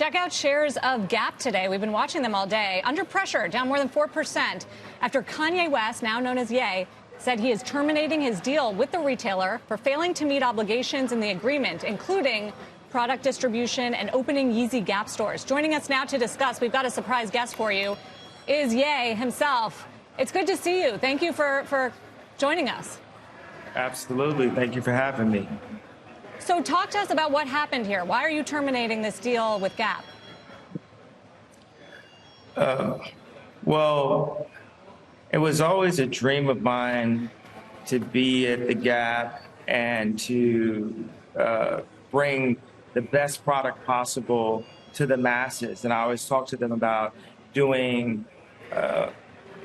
Check out shares of Gap today. We've been watching them all day. Under pressure, down more than 4% after Kanye West, now known as Ye, said he is terminating his deal with the retailer for failing to meet obligations in the agreement, including product distribution and opening Yeezy Gap stores. Joining us now to discuss, we've got a surprise guest for you, is Ye himself. It's good to see you. Thank you for joining us. Absolutely. Thank you for having me. So talk to us about what happened here. Why are you terminating this deal with Gap? Well, it was always a dream of mine to be at the Gap and to bring the best product possible to the masses. And I always talk to them about doing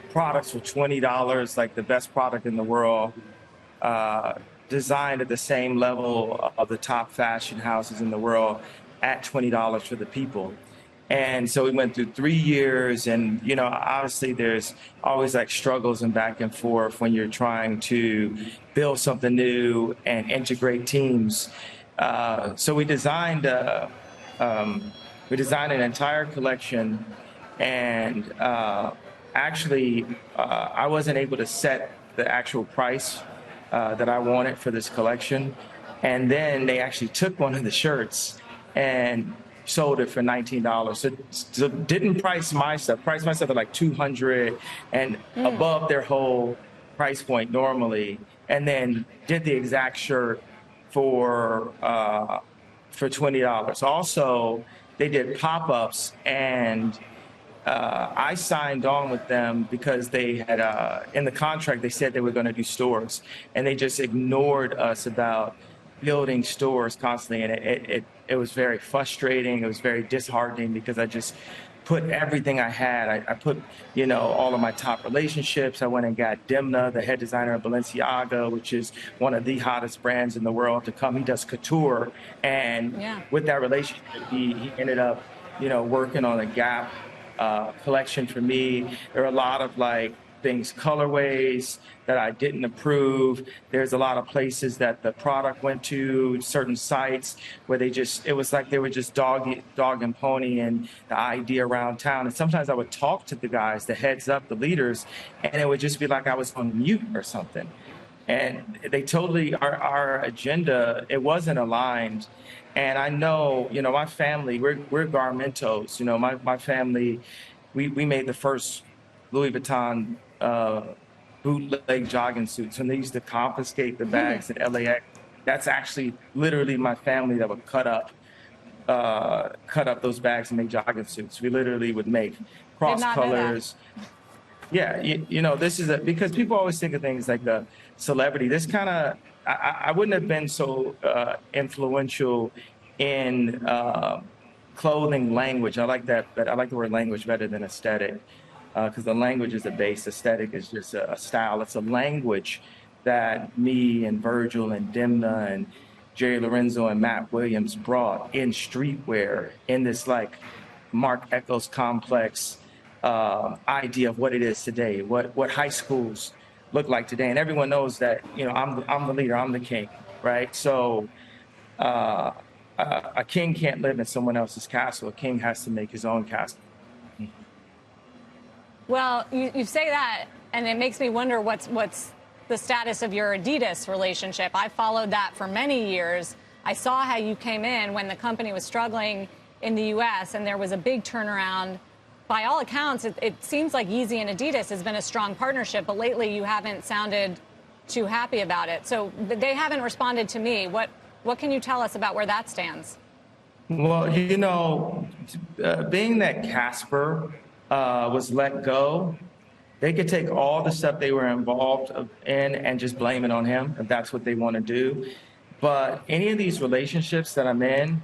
products for $20, like the best product in the world, designed at the same level of the top fashion houses in the world at $20 for the people. And so we went through 3 years, and, you know, obviously there's always like struggles and back and forth when you're trying to build something new and integrate teams. So we designed an entire collection, and actually I wasn't able to set the actual price that I wanted for this collection. And then they actually took one of the shirts and sold it for $19. So didn't price my stuff at like $200 and above their whole price point normally, and then did the exact shirt for $20. Also, they did pop-ups, and I signed on with them because they had, in the contract, they said they were going to do stores, and they just ignored us about building stores constantly. And it was very frustrating. It was very disheartening because I just put everything I had. I put, you know, all of my top relationships. I went and got Dimna, the head designer of Balenciaga, which is one of the hottest brands in the world, to come. He does couture. And with that relationship, he ended up, you know, working on a Gap collection for me. There are a lot of like things, colorways that I didn't approve. There's a lot of places that the product went to, certain sites where it was like they were just dog and pony and the idea around town. And sometimes I would talk to the guys, the heads up, the leaders, and it would just be like I was on mute or something. And they totally, our agenda, it wasn't aligned. And I know, you know, my family, we're Garmentos. You know, my family, we made the first Louis Vuitton bootleg jogging suits. When they used to confiscate the bags at LAX, that's actually literally my family that would cut up those bags and make jogging suits. We literally would make cross colors. Yeah, you know, this is because people always think of things like the celebrity. This kind of, I wouldn't have been so influential in clothing language. I like that, but I like the word language better than aesthetic, because the language is a base. Aesthetic is just a style. It's a language that me and Virgil and Dimna and Jerry Lorenzo and Matt Williams brought in streetwear, in this like Marc Echoes complex idea of what it is today, what high schools look like today. And everyone knows that, you know, I'm the leader, I'm the king, right? So a king can't live in someone else's castle. A king has to make his own castle. Well, you say that, and it makes me wonder what's the status of your Adidas relationship. I followed that for many years. I saw how you came in when the company was struggling in the U.S., and there was a big turnaround. By all accounts, it seems like Yeezy and Adidas has been a strong partnership, but lately you haven't sounded too happy about it. So they haven't responded to me. What can you tell us about where that stands? Well, you know, being that Casper was let go, they could take all the stuff they were involved in and just blame it on him if that's what they want to do. But any of these relationships that I'm in,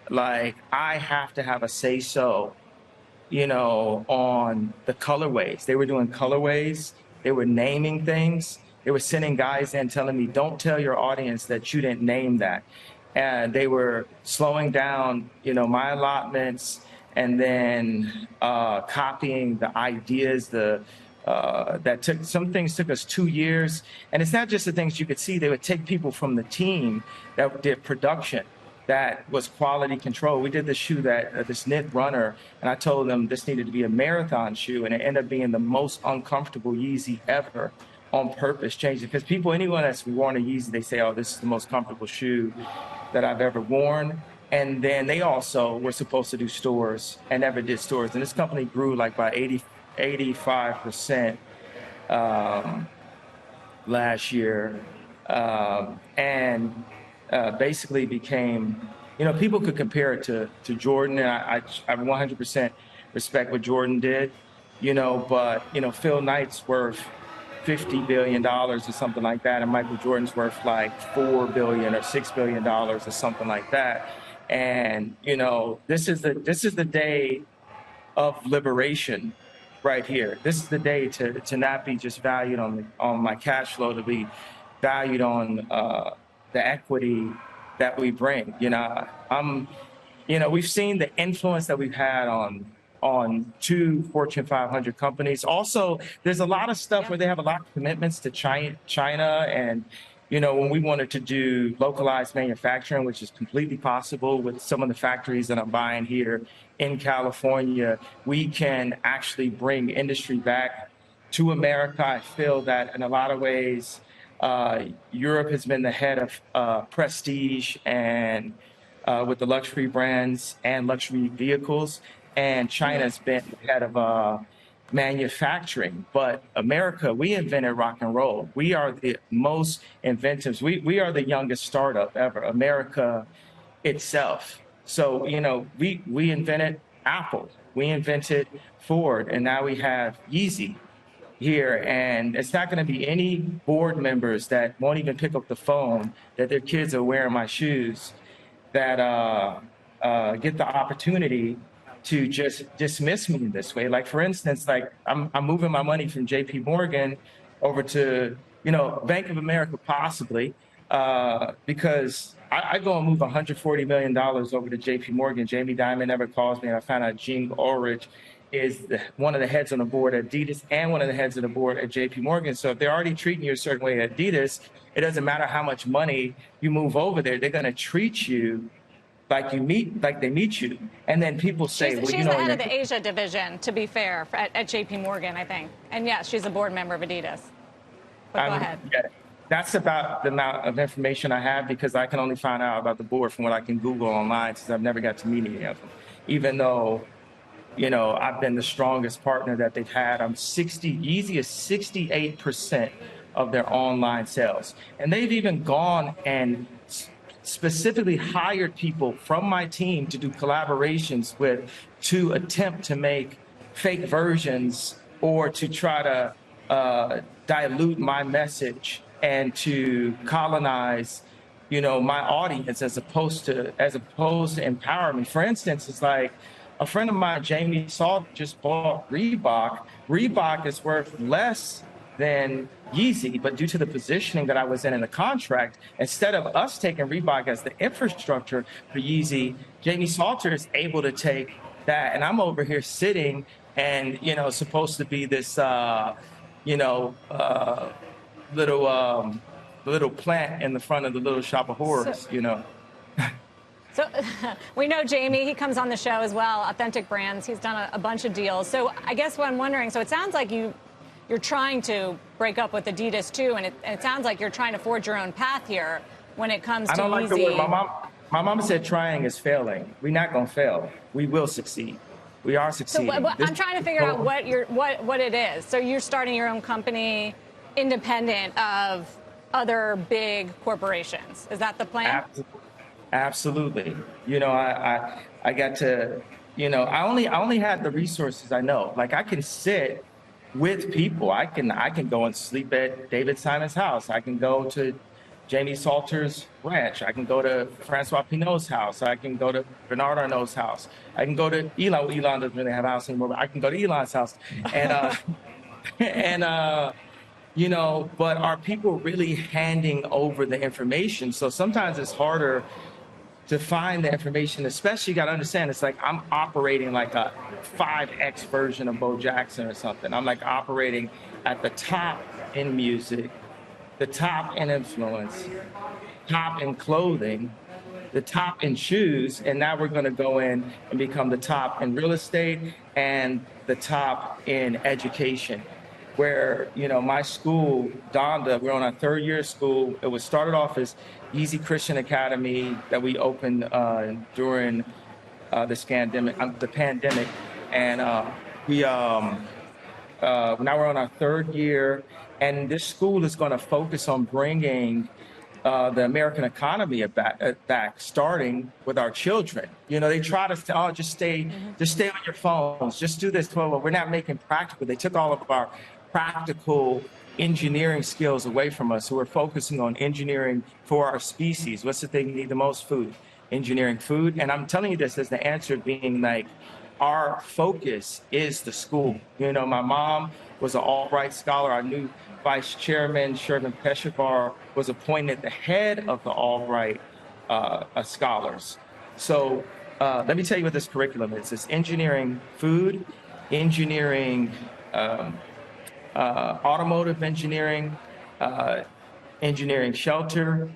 like, I have to have a say-so, you know, on the colorways. They were doing colorways. They were naming things. They were sending guys in telling me, don't tell your audience that you didn't name that. And they were slowing down, you know, my allotments, and then copying the ideas, some things took us 2 years. And it's not just the things you could see. They would take people from the team that did production that was quality control. We did the shoe that this knit runner, and I told them this needed to be a marathon shoe, and it ended up being the most uncomfortable Yeezy ever on purpose, changing because anyone that's worn a Yeezy, they say, "Oh, this is the most comfortable shoe that I've ever worn." And then they also were supposed to do stores and never did stores. And this company grew like by 85% last year, and basically became, people could compare it to Jordan, and I 100% respect what Jordan did, but, Phil Knight's worth $50 billion or something like that, and Michael Jordan's worth like $4 billion or $6 billion or something like that. And, this is the day of liberation right here. This is the day to not be just valued on my cash flow, to be valued on the equity that we bring. We've seen the influence that we've had on 2 Fortune 500 companies. Also, there's a lot of stuff where they have a lot of commitments to China, and when we wanted to do localized manufacturing, which is completely possible with some of the factories that I'm buying here in California, we can actually bring industry back to America. I feel that in a lot of ways, Europe has been the head of prestige and with the luxury brands and luxury vehicles, and China's been the head of manufacturing. But America, we invented rock and roll. We are the most inventives. We are the youngest startup ever, America itself. So, we invented Apple, we invented Ford, and now we have Yeezy here. And it's not going to be any board members that won't even pick up the phone that their kids are wearing my shoes that get the opportunity to just dismiss me in this way. Like, for instance, like I'm moving my money from JP Morgan over to, Bank of America, possibly, because I go and move $140 million over to JP Morgan. Jamie Dimon never calls me, and I found out Jean Ulrich is one of the heads on the board at Adidas and one of the heads of the board at JP Morgan. So if they're already treating you a certain way at Adidas, it doesn't matter how much money you move over there, they're going to treat you like they meet you. And then people say, she's the head of the Asia division, to be fair, at JP Morgan, I think. And yes, she's a board member of Adidas. But go ahead. Yeah, that's about the amount of information I have, because I can only find out about the board from what I can Google online, since I've never got to meet any of them. Even though, I've been the strongest partner that they've had. Yeezy is 68% of their online sales. And they've even gone and specifically hired people from my team to do collaborations with, to attempt to make fake versions or to try to dilute my message and to colonize, my audience as opposed to empower me. For instance, it's like a friend of mine, Jamie Salt, just bought Reebok. Reebok is worth less than Yeezy, but due to the positioning that I was in the contract, instead of us taking Reebok as the infrastructure for Yeezy, Jamie Salter is able to take that, and I'm over here sitting and, supposed to be this, little plant in the front of the Little Shop of Horrors, So we know Jamie, he comes on the show as well, Authentic Brands. He's done a bunch of deals. So I guess what I'm wondering, so it sounds like you're trying to break up with Adidas too, and it sounds like you're trying to forge your own path here when it comes to Yeezy. I don't like the word. My mom said trying is failing. We're not going to fail. We will succeed. We are succeeding. So I'm trying to figure out what it is. So you're starting your own company independent of other big corporations. Is that the plan? Absolutely. I got to, I only had the resources I know. Like, I can sit with people. I can go and sleep at David Simon's house. I can go to Jamie Salter's ranch. I can go to Francois Pinault's house. I can go to Bernard Arnault's house. I can go to Elon. Well, Elon doesn't really have a house anymore, but I can go to Elon's house. And, but are people really handing over the information? So sometimes it's harder to find the information, especially you got to understand, it's like I'm operating like a 5X version of Bo Jackson or something. I'm like operating at the top in music, the top in influence, top in clothing, the top in shoes, and now we're going to go in and become the top in real estate and the top in education. Where, my school, Donda, we're on our third year of school. It was started off as Easy Christian Academy that we opened during the pandemic, and now we're on our third year, and this school is going to focus on bringing the American economy back, starting with our children. They try to say, oh, just stay on your phones, just do this. Well, we're not making practical. They took all of our practical engineering skills away from us. So we're focusing on engineering for our species. What's the thing we need the most? Food. Engineering food. And I'm telling you this as the answer being like, our focus is the school. My mom was an Albright scholar. Our new vice chairman, Sherman Peshavar, was appointed the head of the Albright scholars. So let me tell you what this curriculum is. It's engineering food, engineering automotive engineering, engineering shelter,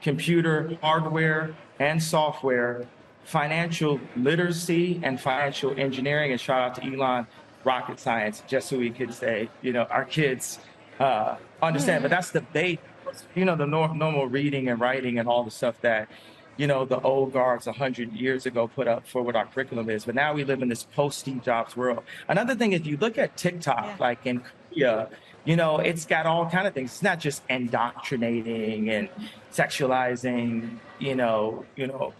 computer hardware and software, financial literacy and financial engineering, and shout out to Elon, rocket science, just so we could say, our kids understand. But that's the base, the normal reading and writing and all the stuff that, the old guards 100 years ago put up for what our curriculum is. But now we live in this post-Steve Jobs world. Another thing, if you look at TikTok, like in Korea, it's got all kind of things. It's not just indoctrinating and sexualizing,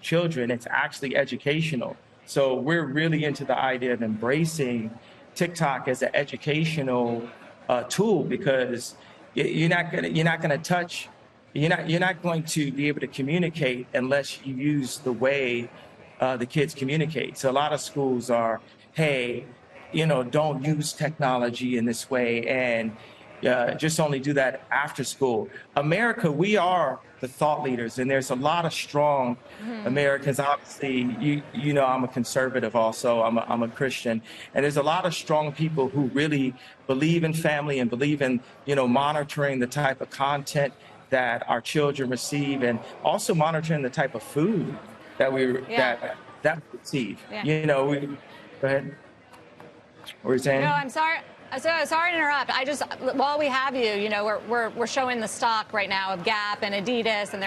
children. It's actually educational. So we're really into the idea of embracing TikTok as an educational tool, because you're not going to be able to communicate unless you use the way the kids communicate. So a lot of schools are, hey, don't use technology in this way, and just only do that after school. America, we are the thought leaders, and there's a lot of strong Americans. Obviously, I'm a conservative also. I'm a Christian, and there's a lot of strong people who really believe in family and believe in, monitoring the type of content that our children receive, and also monitoring the type of food that we receive. Yeah. Go ahead. What were you saying? No, I'm sorry. Sorry to interrupt. While we have you, we're showing the stock right now of Gap and Adidas, and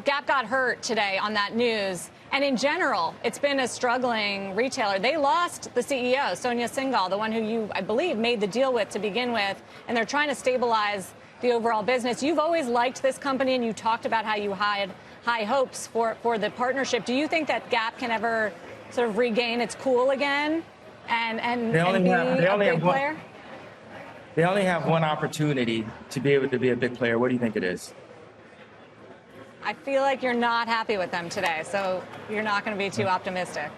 Gap got hurt today on that news. And in general, it's been a struggling retailer. They lost the CEO, Sonia Singhal, the one who you, I believe, made the deal with to begin with, and they're trying to stabilize the overall business. You've always liked this company, and you talked about how you had high hopes for the partnership. Do you think that Gap can ever sort of regain its cool again and be a big player? They only have one opportunity to be able to be a big player. What do you think it is? I feel like you're not happy with them today, so you're not going to be too optimistic.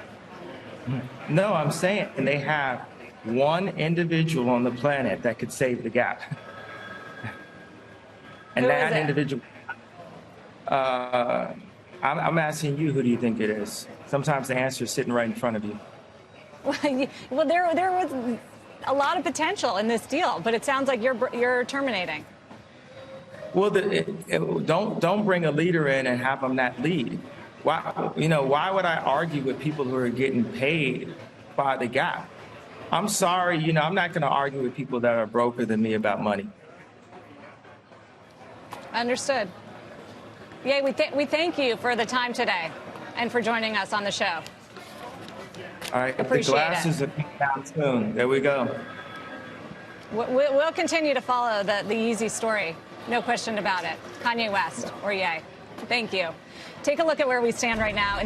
No, I'm saying they have one individual on the planet that could save the Gap. And who that is it? individual, I'm asking you, who do you think it is? Sometimes the answer is sitting right in front of you. Well, there was a lot of potential in this deal, but it sounds like you're terminating. Well, don't bring a leader in and have them not lead. Why would I argue with people who are getting paid by the Gap? I'm sorry, I'm not going to argue with people that are broker than me about money. Understood. Yeah, we thank you for the time today and for joining us on the show. All right, Appreciate the glasses are coming down soon. There we go. We'll continue to follow the Yeezy story. No question about it. Kanye West or Ye. Thank you. Take a look at where we stand right now in the